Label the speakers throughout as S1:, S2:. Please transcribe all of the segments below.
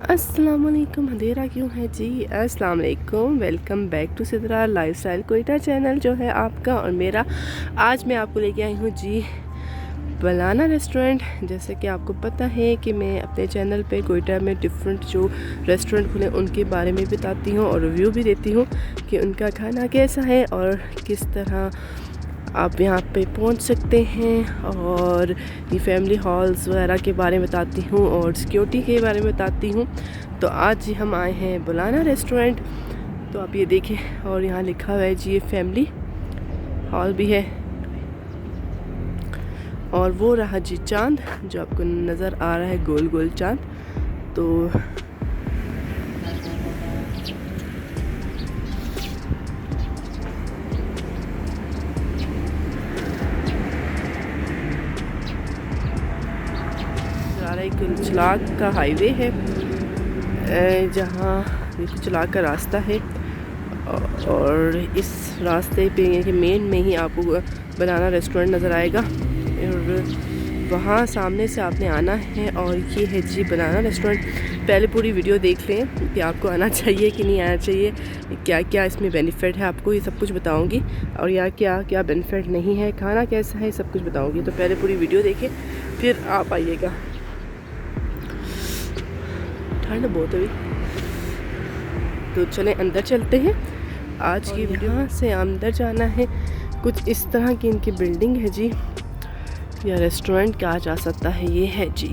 S1: अस्सलाम वालेकुम, अंधेरा क्यों है जी। अस्सलाम वालेकुम, welcome back to Sidra lifestyle Quetta channel जो है आपका और मेरा। आज मैं आपको लेके आई हूँ जी बलाना रेस्टोरेंट। जैसे कि आपको पता है कि मैं अपने चैनल पे कोयटा में डिफरेंट जो रेस्टोरेंट खुले उनके बारे में बताती हूँ और रिव्यू भी देती हूँ कि उनका खाना कैसा है और किस तरह आप यहाँ पे पहुँच सकते हैं, और ये फैमिली हॉल्स वगैरह के बारे में बताती हूँ और सिक्योरिटी के बारे में बताती हूँ। तो आज हम आए हैं बुलाना रेस्टोरेंट, तो आप ये देखें और यहाँ लिखा हुआ है जी ये फैमिली हॉल भी है। और वो रहा जी चांद जो आपको नज़र आ रहा है, गोल गोल चांद। तो कुचलाग का हाईवे है, जहाँ कुचलाग का रास्ता है, और इस रास्ते पे कि मेन में ही आपको बनाना रेस्टोरेंट नज़र आएगा और वहाँ सामने से आपने आना है। और ये है जी बनाना रेस्टोरेंट। पहले पूरी वीडियो देख लें कि आपको आना चाहिए कि नहीं आना चाहिए, क्या क्या इसमें बेनिफिट है, आपको ये सब कुछ बताऊंगी, और यहाँ क्या क्या बेनिफिट नहीं है, खाना कैसा है, सब कुछ बताऊंगी। तो पहले पूरी वीडियो देखें फिर आप आइएगा। ठंड बहुत हुई, तो चलें अंदर चलते हैं। आज की वीडियो से अंदर जाना है। कुछ इस तरह की इनकी बिल्डिंग है जी, या रेस्टोरेंट कहा जा सकता है। ये है जी,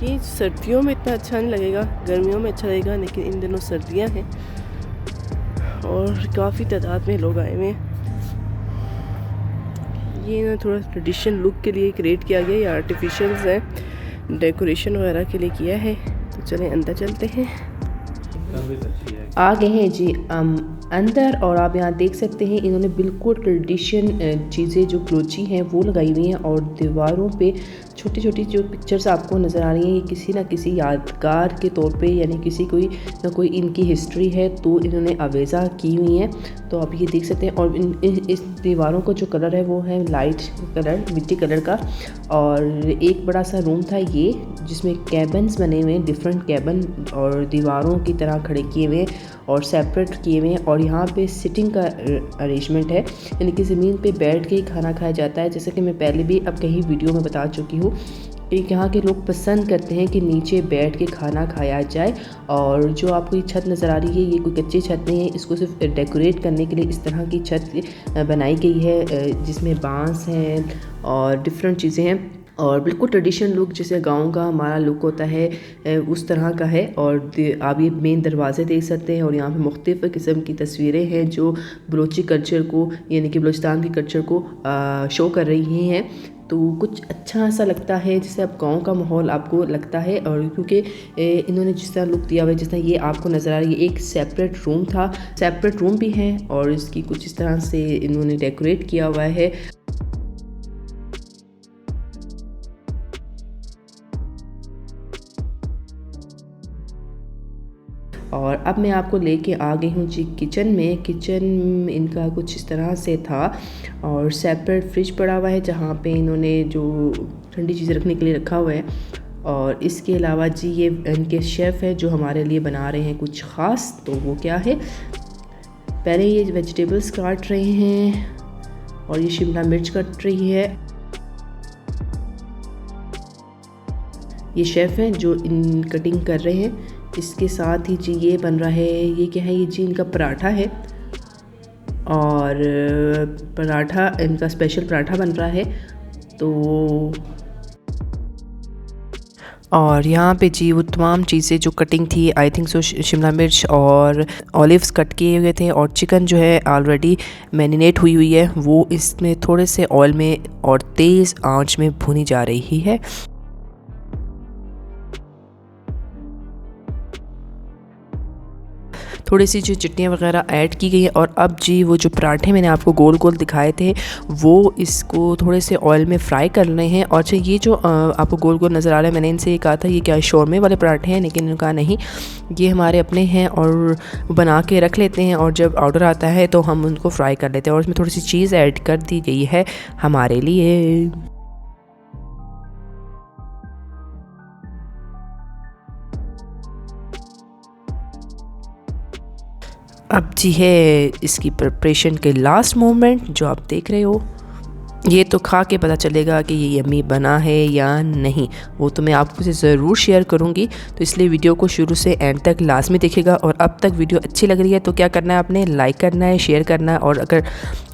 S1: ये सर्दियों में इतना अच्छा नहीं लगेगा, गर्मियों में अच्छा लगेगा, लेकिन इन दिनों सर्दियां हैं और काफ़ी तादाद में लोग आए हुए हैं। ये ना थोड़ा ट्रेडिशन लुक के लिए क्रिएट किया गया, ये आर्टिफिशियल्स है, डेकोरेशन वगैरह के लिए किया है। तो चलें अंदर चलते हैं। आ गए हैं जी अंदर, और आप यहाँ देख सकते हैं इन्होंने बिल्कुल ट्रेडिशन चीज़ें जो क्लोची हैं वो लगाई हुई हैं, और दीवारों पे छोटी छोटी जो पिक्चर्स आपको नज़र आ रही हैं ये किसी ना किसी यादगार के तौर पे, यानी किसी कोई ना कोई इनकी हिस्ट्री है तो इन्होंने आवेज़ा की हुई हैं। तो आप ये देख सकते हैं। और इस दीवारों का जो कलर है वो है लाइट कलर, मिट्टी कलर का। और एक बड़ा सा रूम था ये, जिसमें कैबन्स बने हुए हैं, डिफरेंट कैबन और दीवारों की तरह खड़े किए हुए और सेपरेट किए हुए हैं। और यहाँ पे सिटिंग का अरेंजमेंट है, यानी कि ज़मीन पे बैठ के ही खाना खाया जाता है। जैसे कि मैं पहले भी अब कहीं वीडियो में बता चुकी हूँ कि यहाँ के लोग पसंद करते हैं कि नीचे बैठ के खाना खाया जाए। और जो आपको ये छत नज़र आ रही है ये कोई कच्ची छत नहीं है, इसको सिर्फ डेकोरेट करने के लिए इस तरह की छत बनाई गई है, जिसमें बांस हैं और डिफरेंट चीज़ें हैं, और बिल्कुल ट्रेडिशन लुक जैसे गांव का हमारा लुक होता है उस तरह का है। और आप ये मेन दरवाज़े देख सकते हैं, और यहाँ पे मुख्तलिफ़ किस्म की तस्वीरें हैं जो बलोची कल्चर को, यानी कि बलूचिस्तान की कल्चर को शो कर रही हैं। तो कुछ अच्छा सा लगता है, जैसे अब गांव का माहौल आपको लगता है। और क्योंकि इन्होंने जिस तरह लुक दिया हुआ है, जिस तरह ये आपको नज़र आ रही है, एक सेपरेट रूम था, सेपरेट रूम भी है, और इसकी कुछ इस तरह से इन्होंने डेकोरेट किया हुआ है। और अब मैं आपको लेके आ गई हूँ जी किचन में। किचन इनका कुछ इस तरह से था, और सेपरेट फ्रिज पड़ा हुआ है जहाँ पे इन्होंने जो ठंडी चीज़ें रखने के लिए रखा हुआ है। और इसके अलावा जी ये इनके शेफ़ है जो हमारे लिए बना रहे हैं कुछ ख़ास। तो वो क्या है, पहले ये वेजिटेबल्स काट रहे हैं, और ये शिमला मिर्च कट रही है। ये शेफ़ हैं जो इन कटिंग कर रहे हैं। इसके साथ ही जी ये बन रहा है, ये क्या है, ये जी इनका पराठा है, और पराठा इनका स्पेशल पराठा बन रहा है। तो और यहाँ पे जी वो तमाम चीज़ें जो कटिंग थी, आई थिंक सो शिमला मिर्च और ऑलिव्स कट किए हुए थे, और चिकन जो है ऑलरेडी मैरिनेट हुई हुई है, वो इसमें थोड़े से ऑयल में और तेज़ आंच में भुनी जा रही है। थोड़ी सी जो चटनियाँ वगैरह ऐड की गई है। और अब जी वो जो पराठे मैंने आपको गोल गोल दिखाए थे वो इसको थोड़े से ऑयल में फ्राई कर रहे हैं। और अच्छा ये जो आपको गोल गोल नज़र आ रहा है, मैंने इनसे ये कहा था ये क्या शौरमे वाले पराठे हैं, लेकिन इन्होंने कहा नहीं ये हमारे अपने हैं, और बना के रख लेते हैं, और जब ऑर्डर आता है तो हम उनको फ्राई कर लेते हैं। और इसमें थोड़ी सी चीज़ ऐड कर दी गई है हमारे लिए। अब जी है इसकी प्रिपरेशन के लास्ट मोमेंट जो आप देख रहे हो। ये तो खा के पता चलेगा कि ये यम्मी बना है या नहीं, वो तो मैं आपको से ज़रूर शेयर करूँगी। तो इसलिए वीडियो को शुरू से एंड तक लाजमी देखिएगा। और अब तक वीडियो अच्छी लग रही है तो क्या करना है, आपने लाइक करना है, शेयर करना है, और अगर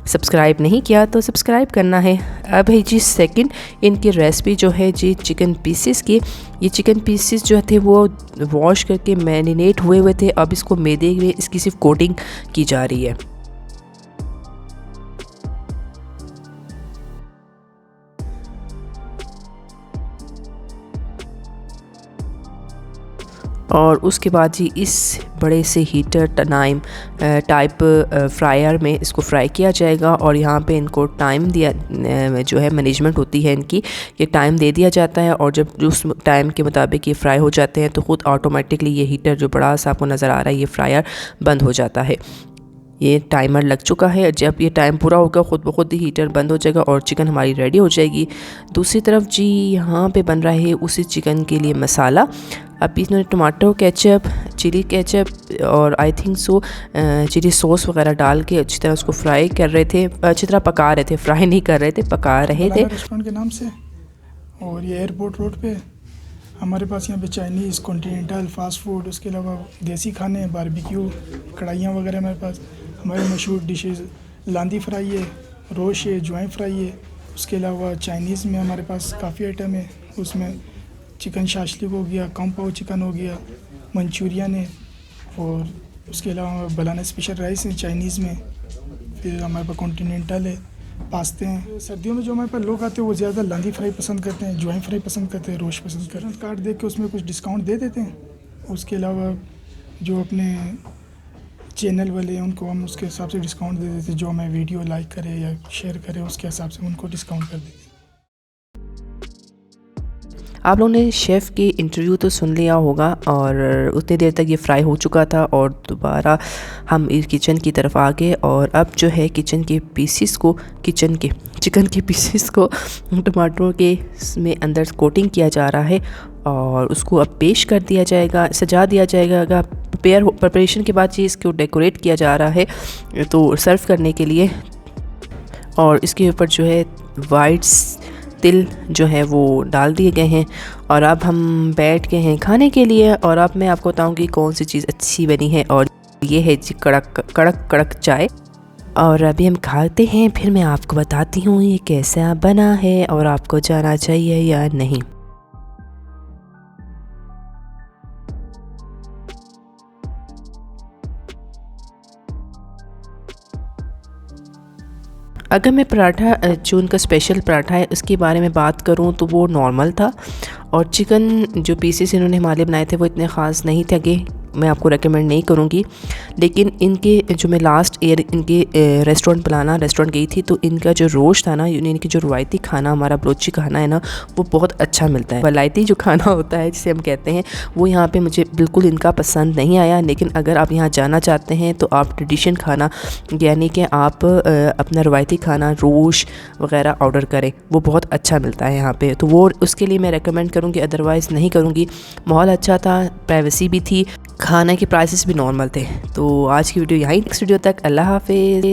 S1: सब्सक्राइब नहीं किया तो सब्सक्राइब करना है। अब है जी सेकंड इनकी रेसिपी जो है जी चिकन पीसेस की। ये चिकन पीसेस जो थे वो वॉश करके मैरिनेट हुए थे। अब इसको मैदे में इसकी सिर्फ कोटिंग की जा रही है। और उसके बाद जी इस बड़े से हीटर टाइप फ्रायर में इसको फ्राई किया जाएगा। और यहाँ पे इनको टाइम दिया जो है मैनेजमेंट होती है इनकी, ये टाइम दे दिया जाता है। और जब उस टाइम के मुताबिक ये फ्राई हो जाते हैं तो ख़ुद ऑटोमेटिकली ये हीटर जो बड़ा सा आपको नज़र आ रहा है ये फ्रायर बंद हो जाता है। ये टाइमर लग चुका है, जब ये टाइम पूरा होगा ख़ुद ब खुद ही हीटर बंद हो जाएगा और चिकन हमारी रेडी हो जाएगी। दूसरी तरफ जी यहाँ पे बन रहा है उसी चिकन के लिए मसाला। अब इन्होंने टमाटो केचप, चिली केचप और I think so chilli sauce वगैरह डाल के अच्छी तरह उसको फ्राई कर रहे थे, अच्छी तरह पका रहे थे, फ्राई नहीं कर रहे थे, पका रहे थे
S2: रेस्टोरेंट के नाम से। और ये एयरपोर्ट रोड पे हमारे पास यहाँ पे चाइनीज़, कॉन्टिनेंटल, फास्ट फूड, उसके अलावा देसी खाने, बारबेक्यू, कढ़ाइयाँ वगैरह हमारे पास। हमारे मशहूर डिशेज़ लांदी फ्राई है, रोश है, ज्वाइन फ्राई है। उसके अलावा चाइनीज़ में हमारे पास काफ़ी आइटम है, उसमें चिकन शाशलिक हो गया, कम पाव चिकन हो गया, मंचूरियन है, और उसके अलावा बनाना स्पेशल राइस है चाइनीज़ में। फिर हमारे पास कॉन्टिनेंटल है, पास्ते हैं। सर्दियों में जो हमारे पास लोग आते हैं वो ज़्यादा लांदी फ्राई पसंद करते हैं, ज्वाइन फ्राई पसंद करते हैं, रोश पसंद करते हैं। कार्ड दे के उसमें कुछ डिस्काउंट दे देते हैं। उसके अलावा जो अपने चैनल वाले हैं उनको हम उसके हिसाब से डिस्काउंट दे देते हैं, जो हमें वीडियो लाइक करे या शेयर करे उसके हिसाब से उनको डिस्काउंट कर देते हैं।
S1: आप लोगों ने शेफ़ की इंटरव्यू तो सुन लिया होगा और उतनी देर तक ये फ्राई हो चुका था और दोबारा हम इस किचन की तरफ आ गए। और अब जो है चिकन के पीसेस को टमाटरों के में अंदर कोटिंग किया जा रहा है और उसको अब पेश कर दिया जाएगा, सजा दिया जाएगा। प्रिपरेशन के बाद ही इसको डेकोरेट किया जा रहा है तो सर्व करने के लिए। और इसके ऊपर जो है वाइट तिल जो है वो डाल दिए गए हैं। और अब हम बैठ गए हैं खाने के लिए। और अब मैं आपको बताऊंगी कौन सी चीज़ अच्छी बनी है, और ये है जी कड़क चाय। और अभी हम खाते हैं, फिर मैं आपको बताती हूँ ये कैसा बना है और आपको जाना चाहिए या नहीं। अगर मैं पराठा जो उनका स्पेशल पराठा है उसके बारे में बात करूं तो वो नॉर्मल था। और चिकन जो पीसेस इन्होंने हमारे लिए बनाए थे वो इतने ख़ास नहीं थे, मैं आपको रेकमेंड नहीं करूँगी। लेकिन इनके जो मैं लास्ट ईयर इनके रेस्टोरेंट गई थी तो इनका जो रोश था ना, इनकी जो रवायती खाना हमारा बलोची खाना है ना वो बहुत अच्छा मिलता है। वलायती जो खाना होता है जिसे हम कहते हैं वो यहाँ पे मुझे बिल्कुल इनका पसंद नहीं आया। लेकिन अगर आप यहाँ जाना चाहते हैं तो आप ट्रेडिशन खाना यानी कि आप अपना रवायती खाना रोश वगैरह ऑर्डर करें, वो बहुत अच्छा मिलता है यहाँ पे। तो वो उसके लिए मैं रेकमेंड करूँगी, अदरवाइज़ नहीं करूँगी। माहौल अच्छा था, प्राइवेसी भी थी, खाने के प्राइसेस भी नॉर्मल थे। तो आज की वीडियो यहीं, नेक्स्ट वीडियो तक अल्लाह हाफिज़।